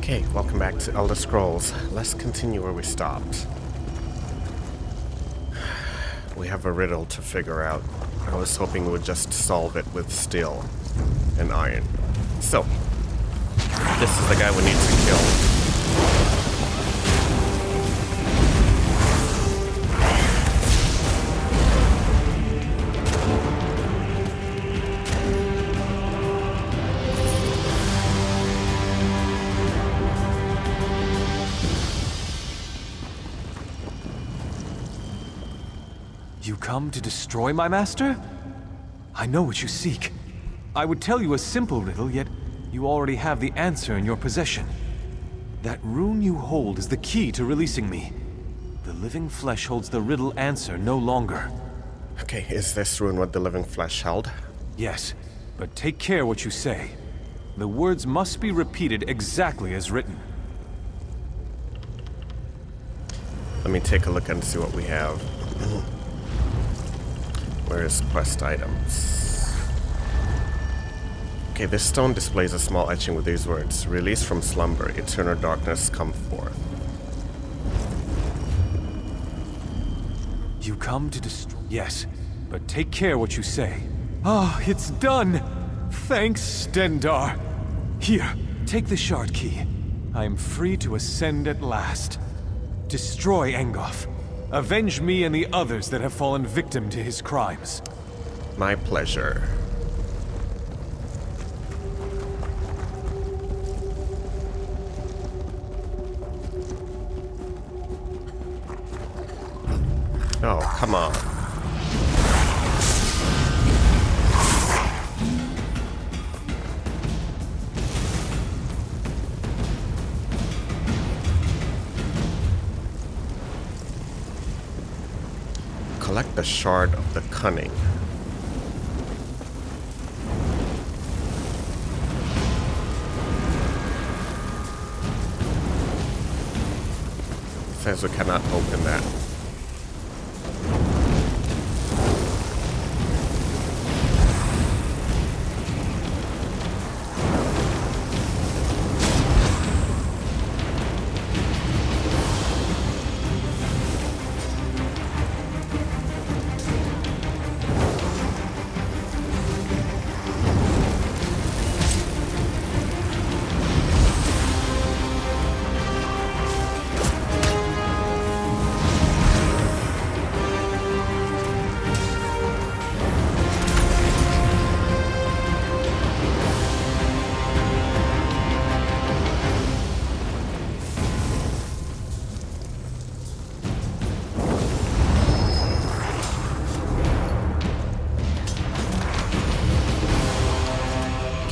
Okay, welcome back to Elder Scrolls. Let's continue where we stopped. We have a riddle to figure out. I was hoping we would just solve it with steel and iron. So, this is the guy we need to kill. You come to destroy my master? I know what you seek. I would tell you a simple riddle, yet you already have the answer in your possession. That rune you hold is the key to releasing me. The living flesh holds the riddle answer no longer. Okay, is this rune what the living flesh held? Yes, but take care what you say. The words must be repeated exactly as written. Let me take a look and see what we have. Where's quest items? Okay, this stone displays a small etching with these words. Release from slumber, eternal darkness come forth. You come to destroy... Yes, but take care what you say. Ah, it's done! Thanks, Stendar. Here, take the shard key. I am free to ascend at last. Destroy Angof. Avenge me and the others that have fallen victim to his crimes. My pleasure. Oh, come on. Collect the shard of the cunning. Says we cannot open that.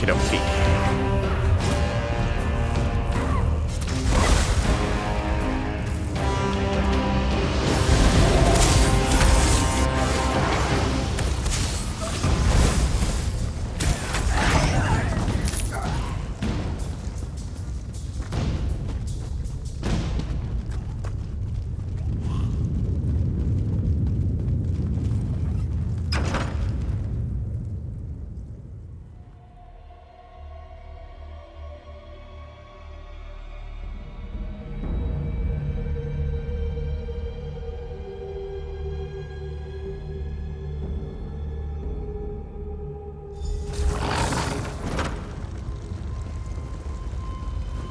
Okey-dokey.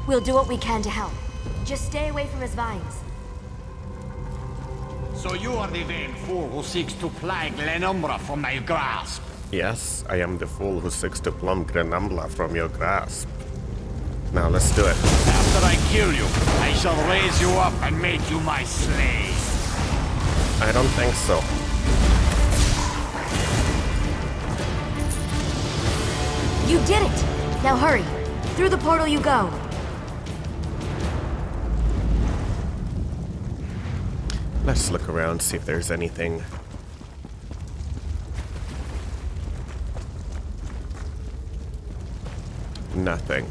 We'll do what we can to help. Just stay away from his vines. So you are the vain fool who seeks to plague Lenumbra from my grasp. Yes, I am the fool who seeks to plumb Grenambla from your grasp. Now let's do it. After I kill you, I shall raise you up and make you my slave. I don't think so. You did it! Now hurry. Through the portal you go. Let's look around, see if there's anything. Nothing.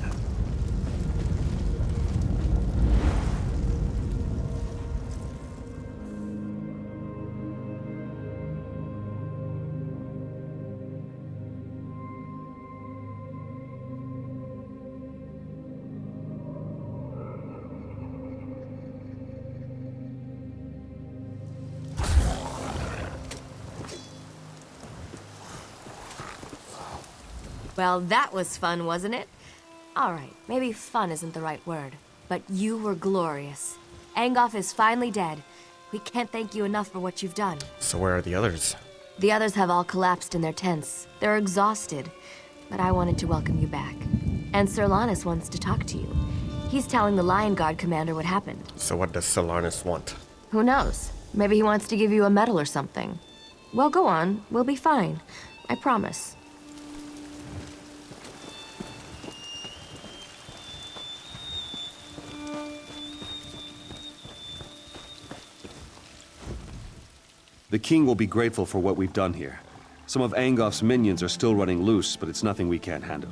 Well, that was fun, wasn't it? Alright, maybe fun isn't the right word, but you were glorious. Angof is finally dead. We can't thank you enough for what you've done. So where are the others? The others have all collapsed in their tents. They're exhausted, but I wanted to welcome you back. And Sir Lannis wants to talk to you. He's telling the Lion Guard commander what happened. So what does Solarnis want? Who knows? Maybe he wants to give you a medal or something. Well, go on. We'll be fine. I promise. The king will be grateful for what we've done here. Some of Angof's minions are still running loose, but it's nothing we can't handle.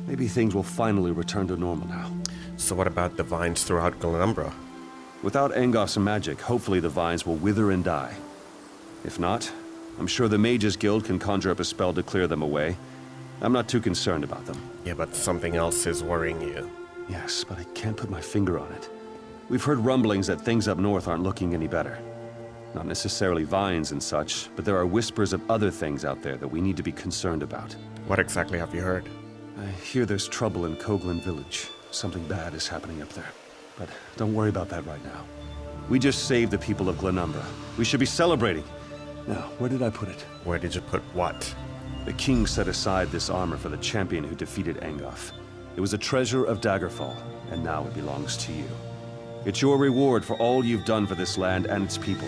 Maybe things will finally return to normal now. So what about the vines throughout Glenumbra? Without Angof's magic, hopefully the vines will wither and die. If not, I'm sure the Mages Guild can conjure up a spell to clear them away. I'm not too concerned about them. Yeah, but something else is worrying you. Yes, but I can't put my finger on it. We've heard rumblings that things up north aren't looking any better. Not necessarily vines and such, but there are whispers of other things out there that we need to be concerned about. What exactly have you heard? I hear there's trouble in Coghlan Village. Something bad is happening up there. But don't worry about that right now. We just saved the people of Glenumbra. We should be celebrating. Now, where did I put it? Where did you put what? The king set aside this armor for the champion who defeated Angof. It was a treasure of Daggerfall, and now it belongs to you. It's your reward for all you've done for this land and its people.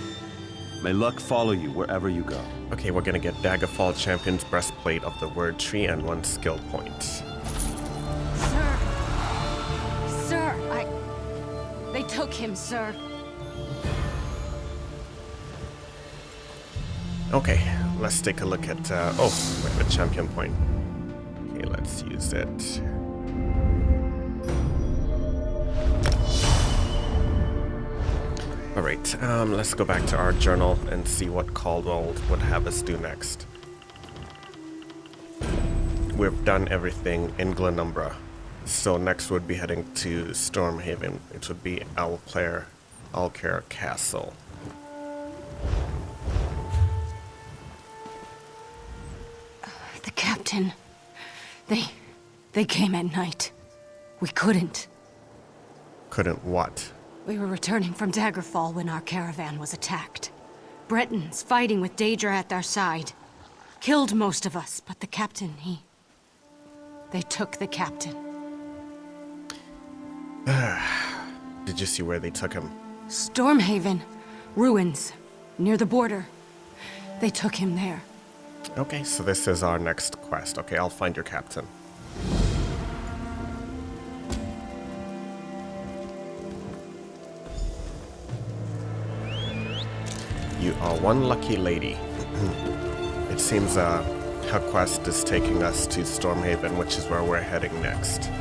May luck follow you wherever you go. Okay, we're gonna get Daggerfall Champion's Breastplate of the Word Tree and 1 skill point. Sir! Sir, They took him, sir. Okay, let's take a look at, oh, we have a champion point. Okay, let's use it. Alright, let's go back to our journal and see what Caldwell would have us do next. We've done everything in Glenumbra, so next would be heading to Stormhaven. It would be Alcare Castle. The captain. They came at night. We couldn't. Couldn't what? We were returning from Daggerfall when our caravan was attacked. Bretons fighting with Daedra at their side. Killed most of us, but the captain, They took the captain. Did you see where they took him? Stormhaven. Ruins. Near the border. They took him there. Okay, so this is our next quest. Okay, I'll find your captain. You are one lucky lady. It seems her quest is taking us to Stormhaven, which is where we're heading next.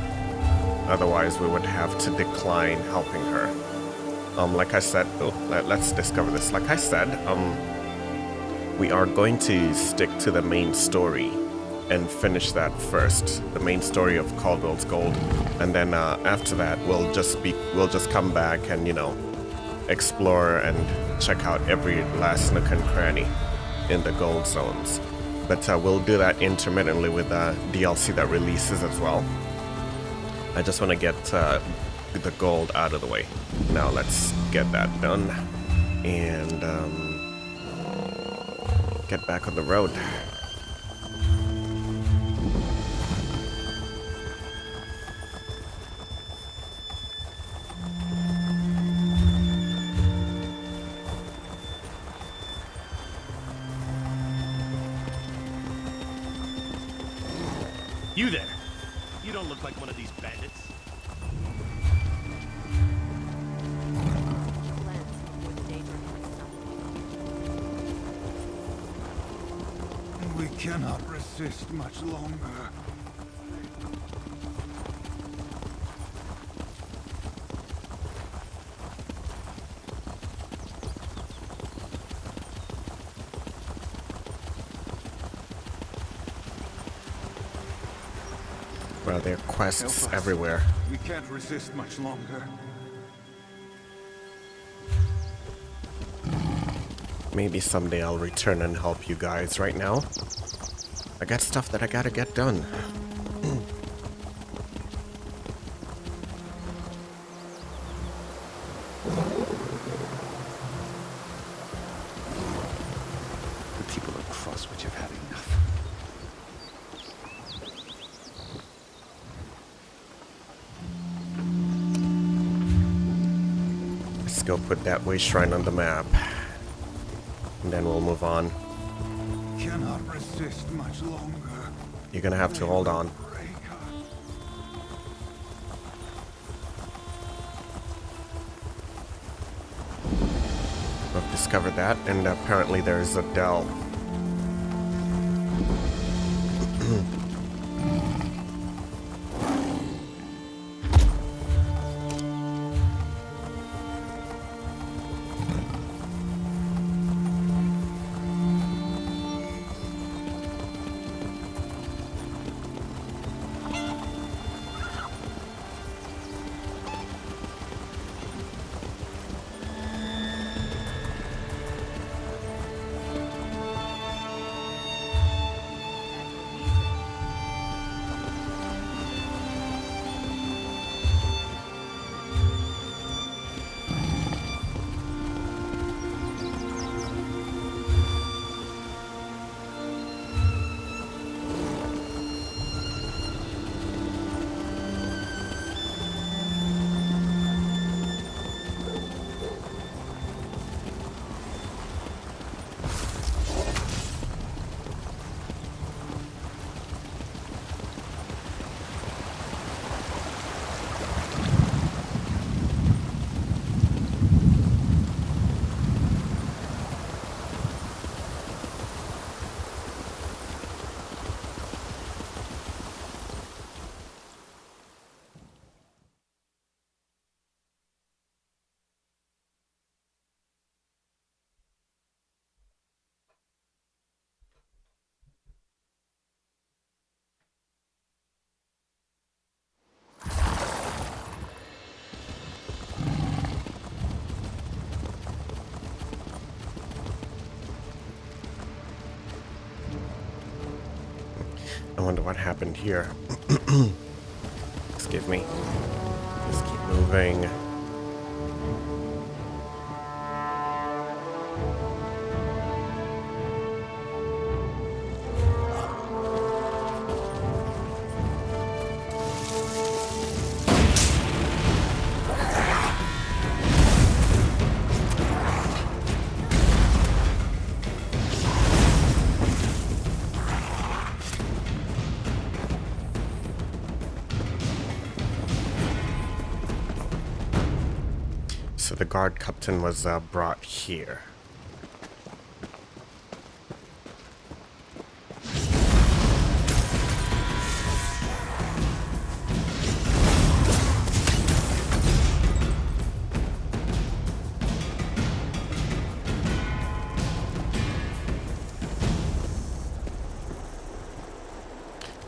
Otherwise, we would have to decline helping her. Like I said, let's discover this. Like I said, we are going to stick to the main story and finish that first. The main story of Caldwell's Gold, and then after that, we'll just come back and explore and check out every last nook and cranny in the gold zones. But we'll do that intermittently with DLC that releases as well. I just want to get the gold out of the way. Now let's get that done and get back on the road. You there! You don't look like one of these bandits. We cannot resist much longer. Well, there are quests everywhere. We can't resist much longer. Maybe someday I'll return and help you guys. Right now, I got stuff that I gotta get done. The people of Crosswich have had enough. Let's go put that way shrine on the map. And then we'll move on. Cannot resist much longer. You're gonna have to hold on. We've discovered that, and apparently there's a dell. I wonder what happened here. Excuse me. Just keep moving. So the guard captain was brought here.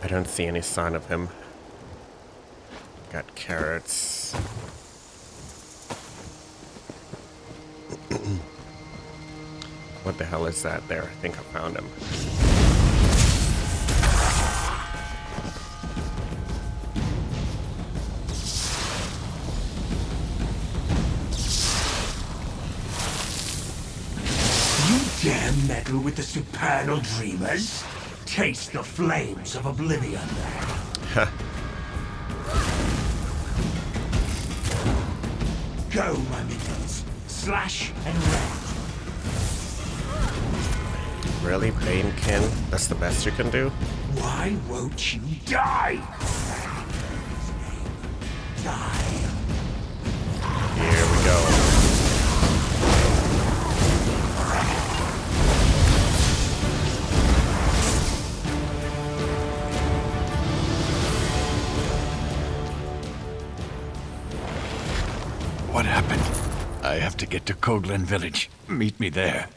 I don't see any sign of him. Got carrots. What the hell is that there? I think I found him. You dare meddle with the supernal dreamers? Taste the flames of oblivion. Go, my minions. Slash and rend. Really, Banekin? That's the best you can do? Why won't you die? Die. Here we go. What happened? I have to get to Caldwell village. Meet me there.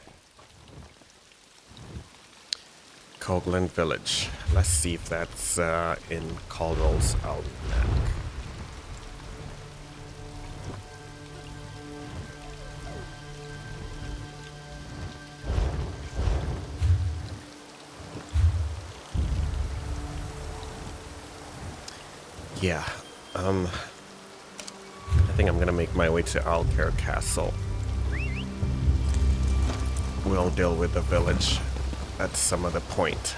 Caldwell Village. Let's see if that's in Caldwell's outback. Yeah, I think I'm gonna make my way to Alcare Castle. We'll deal with the village at some other point.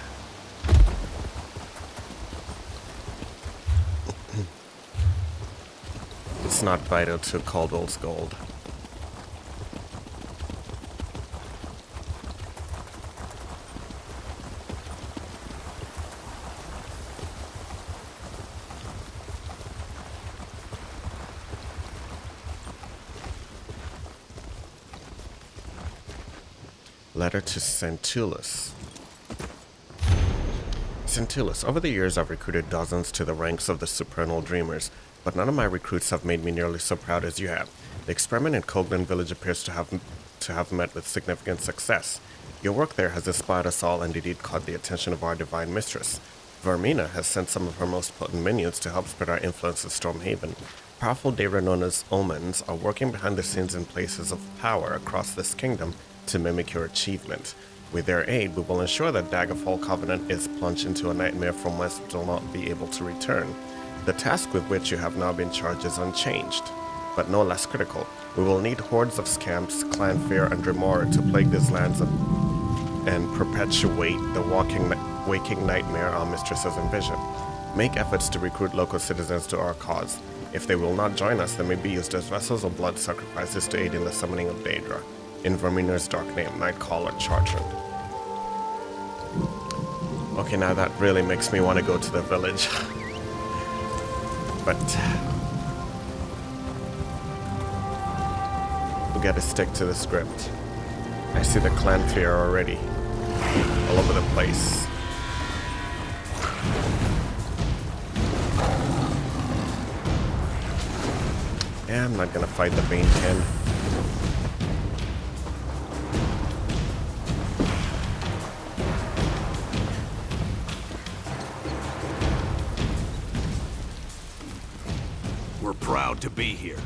It's not vital to Caldwell's gold. Letter to Centulus. Centulus, over the years I've recruited dozens to the ranks of the Supernal Dreamers, but none of my recruits have made me nearly so proud as you have. The experiment in Coglan Village appears to have met with significant success. Your work there has inspired us all and indeed caught the attention of our divine mistress. Vermina has sent some of her most potent minions to help spread our influence in Stormhaven. Powerful Daira known as Omens are working behind the scenes in places of power across this kingdom to mimic your achievement. With their aid, we will ensure that Daggerfall Covenant is plunged into a nightmare from whence it will not be able to return. The task with which you have now been charged is unchanged, but no less critical. We will need hordes of scamps, Clanfear, and Dremora to plague these lands and perpetuate the waking nightmare our mistresses envision. Make efforts to recruit local citizens to our cause. If they will not join us, they may be used as vessels of blood sacrifices to aid in the summoning of Daedra. In Vermina's dark name, Nightcaller Chartrand. Okay, now that really makes me want to go to the village. But we gotta stick to the script. I see the Clanfear already. All over the place. Yeah, I'm not gonna fight the Bane 10. We're proud to be here.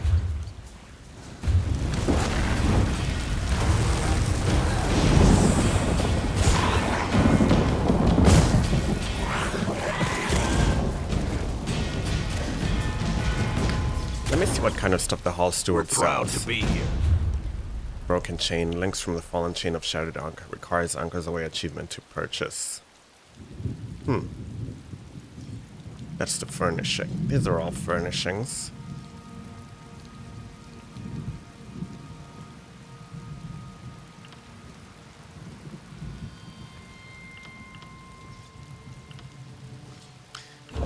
Let me see what kind of stuff the Hall Steward We're proud sells. to be here. Broken Chain, links from the fallen chain of Shattered Ankh, requires Anchor's Away achievement to purchase. That's the furnishing. These are all furnishings.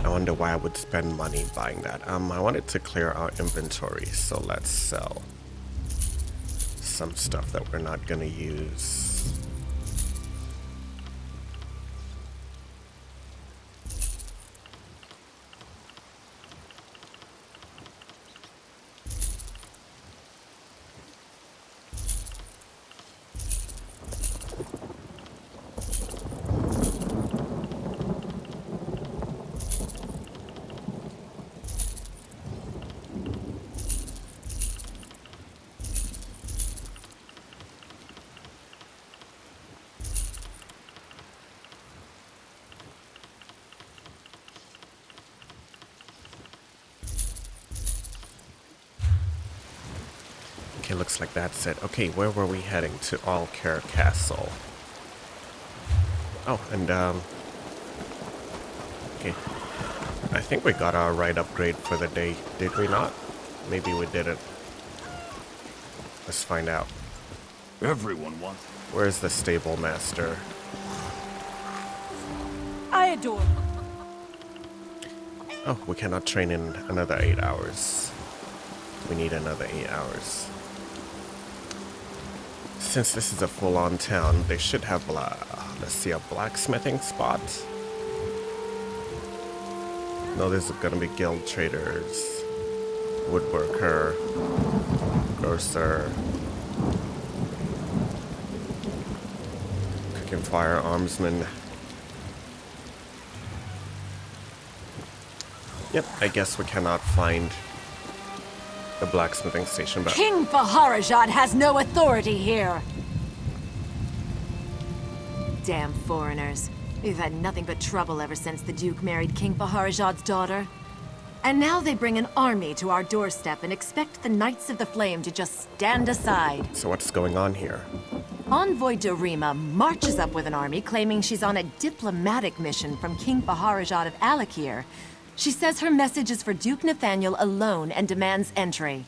I wonder why I would spend money buying that. I wanted to clear our inventory, so let's sell some stuff that we're not gonna use. Okay, looks like that's it. Okay, where were we heading? To Alcare Castle. Oh, and okay. I think we got our right upgrade for the day, did we not? Maybe we didn't. Let's find out. Everyone wants. Where's the stable master? I adore. Oh, we cannot train in another 8 hours. We need another 8 hours. Since this is a full-on town, they should have, let's see, a blacksmithing spot? No, there's gonna be guild traders, woodworker, grocer, cooking firearmsman. Yep, I guess we cannot find the blacksmithing station, but King Faharajad has no authority here. Damn foreigners. We've had nothing but trouble ever since the Duke married King Faharajad's daughter. And now they bring an army to our doorstep and expect the Knights of the Flame to just stand aside. So what's going on here? Envoy Darima marches up with an army claiming she's on a diplomatic mission from King Faharajad of Alakir. She says her message is for Duke Nathaniel alone and demands entry.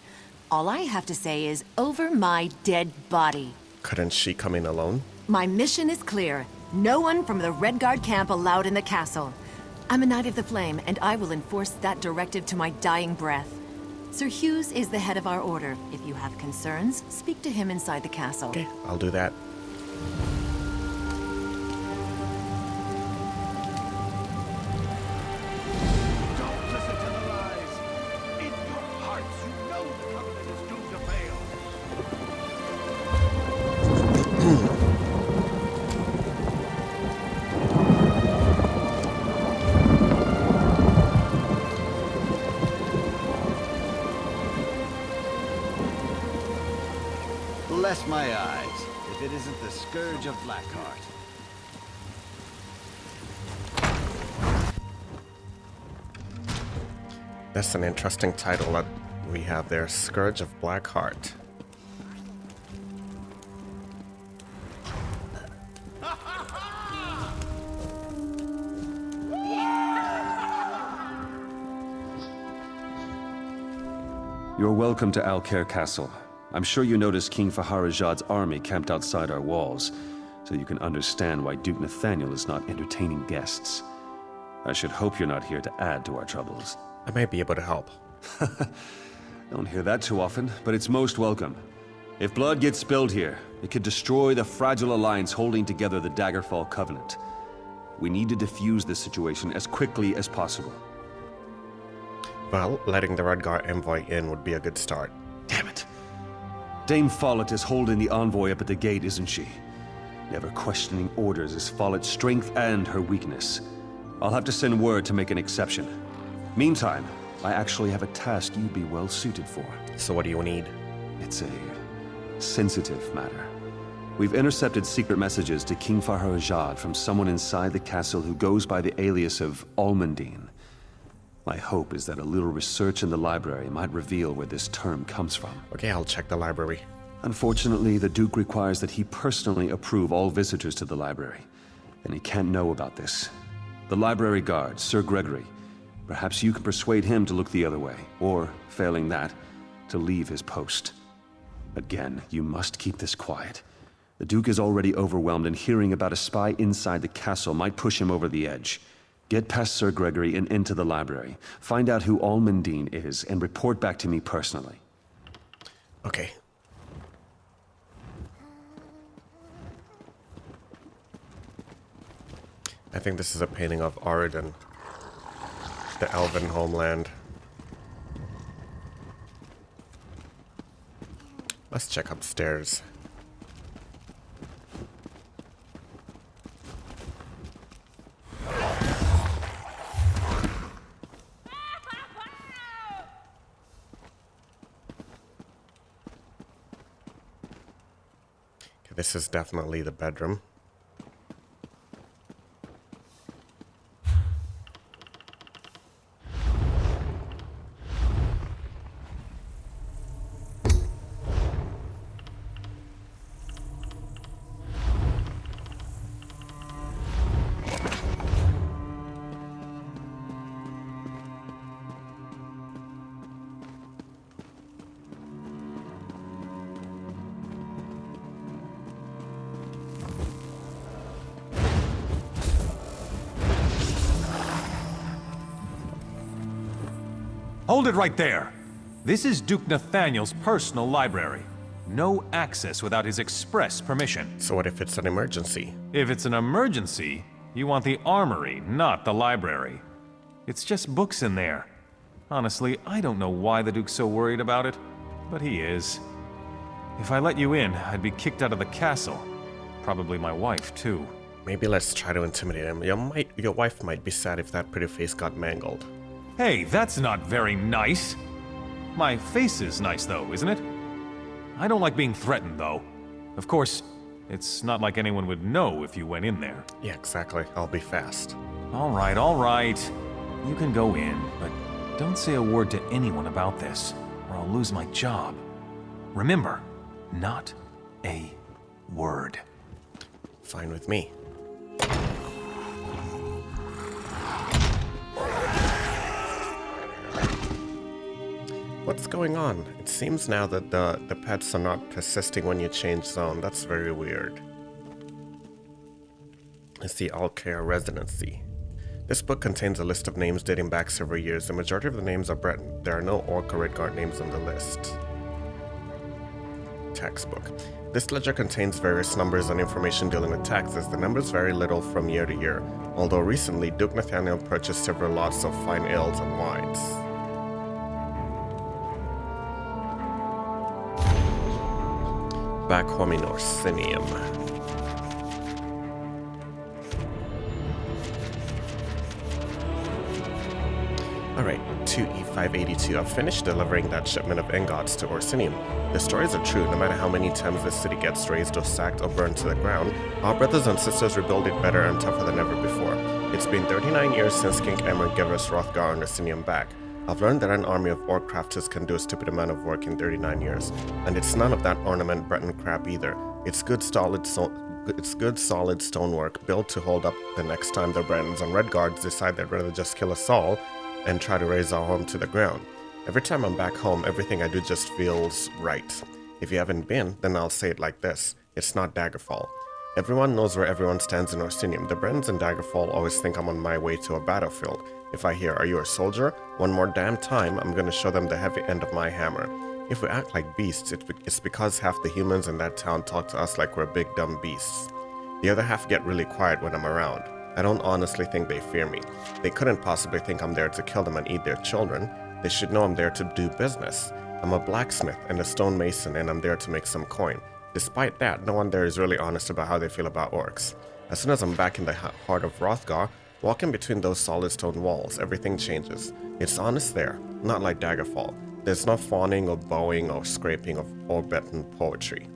All I have to say is, over my dead body. Couldn't she come in alone? My mission is clear. No one from the Red Guard camp allowed in the castle. I'm a Knight of the Flame, and I will enforce that directive to my dying breath. Sir Hughes is the head of our order. If you have concerns, speak to him inside the castle. Okay, I'll do that. Don't listen to the lies. In your hearts, you know the covenant is doomed to fail. Bless my eyes, if it isn't the Scourge of Blackheart. That's an interesting title that we have there, Scourge of Blackheart. You're welcome to Alcair Castle. I'm sure you noticed King Faharajad's army camped outside our walls, so you can understand why Duke Nathaniel is not entertaining guests. I should hope you're not here to add to our troubles. I might be able to help. Don't hear that too often, but it's most welcome. If blood gets spilled here, it could destroy the fragile alliance holding together the Daggerfall Covenant. We need to defuse this situation as quickly as possible. Well, letting the Red Guard envoy in would be a good start. Damn it. Dame Follett is holding the envoy up at the gate, isn't she? Never questioning orders is Follett's strength and her weakness. I'll have to send word to make an exception. Meantime, I actually have a task you'd be well suited for. So what do you need? It's a sensitive matter. We've intercepted secret messages to King Faharajad from someone inside the castle who goes by the alias of Almandine. My hope is that a little research in the library might reveal where this term comes from. Okay, I'll check the library. Unfortunately, the Duke requires that he personally approve all visitors to the library, and he can't know about this. The library guard, Sir Gregory, perhaps you can persuade him to look the other way, or, failing that, to leave his post. Again, you must keep this quiet. The Duke is already overwhelmed, and hearing about a spy inside the castle might push him over the edge. Get past Sir Gregory and into the library. Find out who Almandine is, and report back to me personally. Okay. I think this is a painting of Aridin, the elven homeland. Let's check upstairs. Okay, this is definitely the bedroom. Hold it right there! This is Duke Nathaniel's personal library. No access without his express permission. So what if it's an emergency? If it's an emergency, you want the armory, not the library. It's just books in there. Honestly, I don't know why the Duke's so worried about it, but he is. If I let you in, I'd be kicked out of the castle. Probably my wife, too. Maybe let's try to intimidate him. Your wife might be sad if that pretty face got mangled. Hey, that's not very nice. My face is nice, though, isn't it? I don't like being threatened, though. Of course, it's not like anyone would know if you went in there. Yeah, exactly. I'll be fast. All right. You can go in, but Don't say a word to anyone about this, or I'll lose my job. Remember, not a word. Fine with me. What's going on? It seems now that the pets are not persisting when you change zone. That's very weird. It's the Alcaire Residency. This book contains a list of names dating back several years. The majority of the names are Breton. There are no Orc or Redguard names on the list. Textbook. This ledger contains various numbers and information dealing with taxes. The numbers vary little from year to year, although recently Duke Nathaniel purchased several lots of fine ales and wines. Back home in Orsinium. Alright, 2E582. I've finished delivering that shipment of ingots to Orsinium. The stories are true. No matter how many times this city gets razed or sacked or burned to the ground, our brothers and sisters rebuild it better and tougher than ever before. It's been 39 years since King Emmer gave us Hrothgar and Orsinium back. I've learned that an army of orc crafters can do a stupid amount of work in 39 years. And it's none of that ornament Breton crap either. It's good solid stonework built to hold up the next time the Bretons and Redguards decide they'd rather just kill us all and try to raise our home to the ground. Every time I'm back home, everything I do just feels right. If you haven't been, then I'll say it like this. It's not Daggerfall. Everyone knows where everyone stands in Orsinium. The Bretons in Daggerfall always think I'm on my way to a battlefield. If I hear, "Are you a soldier?" one more damn time, I'm gonna show them the heavy end of my hammer. If we act like beasts, it's because half the humans in that town talk to us like we're big dumb beasts. The other half get really quiet when I'm around. I don't honestly think they fear me. They couldn't possibly think I'm there to kill them and eat their children. They should know I'm there to do business. I'm a blacksmith and a stonemason, and I'm there to make some coin. Despite that, no one there is really honest about how they feel about orcs. As soon as I'm back in the heart of Hrothgar, walking between those solid stone walls, everything changes. It's honest there, not like Daggerfall. There's no fawning or bowing or scraping of Breton poetry.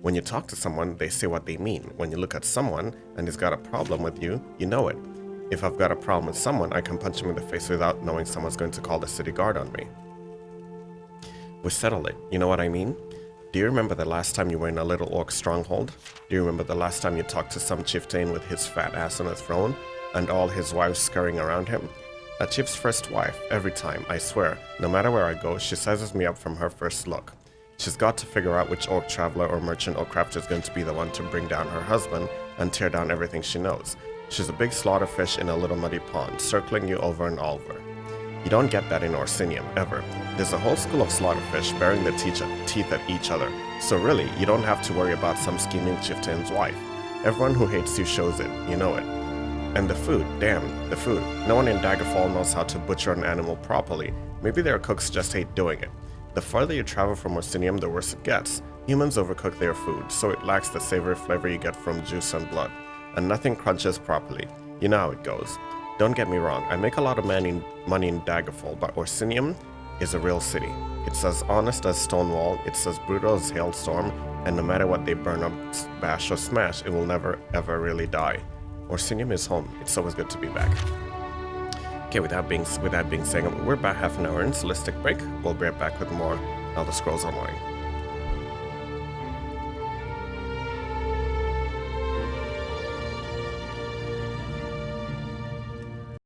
When you talk to someone, they say what they mean. When you look at someone and he's got a problem with you, you know it. If I've got a problem with someone, I can punch him in the face without knowing someone's going to call the city guard on me. We settled it, you know what I mean? Do you remember the last time you were in a little orc stronghold? Do you remember the last time you talked to some chieftain with his fat ass on a throne and all his wives scurrying around him? A chief's first wife, every time, I swear, no matter where I go, she sizes me up from her first look. She's got to figure out which orc traveler or merchant or crafter is going to be the one to bring down her husband and tear down everything she knows. She's a big slaughterfish in a little muddy pond, circling you over and over. You don't get that in Orsinium, ever. There's a whole school of slaughterfish bearing their teeth at each other, so really, you don't have to worry about some scheming chieftain's wife. Everyone who hates you shows it, you know it. And the food, damn, the food. No one in Daggerfall knows how to butcher an animal properly. Maybe their cooks just hate doing it. The farther you travel from Orsinium, the worse it gets. Humans overcook their food, so it lacks the savory flavor you get from juice and blood. And nothing crunches properly. You know how it goes. Don't get me wrong, I make a lot of money in Daggerfall, but Orsinium is a real city. It's as honest as Stonewall, it's as brutal as Hailstorm, and no matter what they burn up, bash, or smash, it will never ever really die. Orsinium is home. It's always good to be back. Okay, with that being said, we're back half an hour in Solistic break. We'll be right back with more Elder Scrolls Online.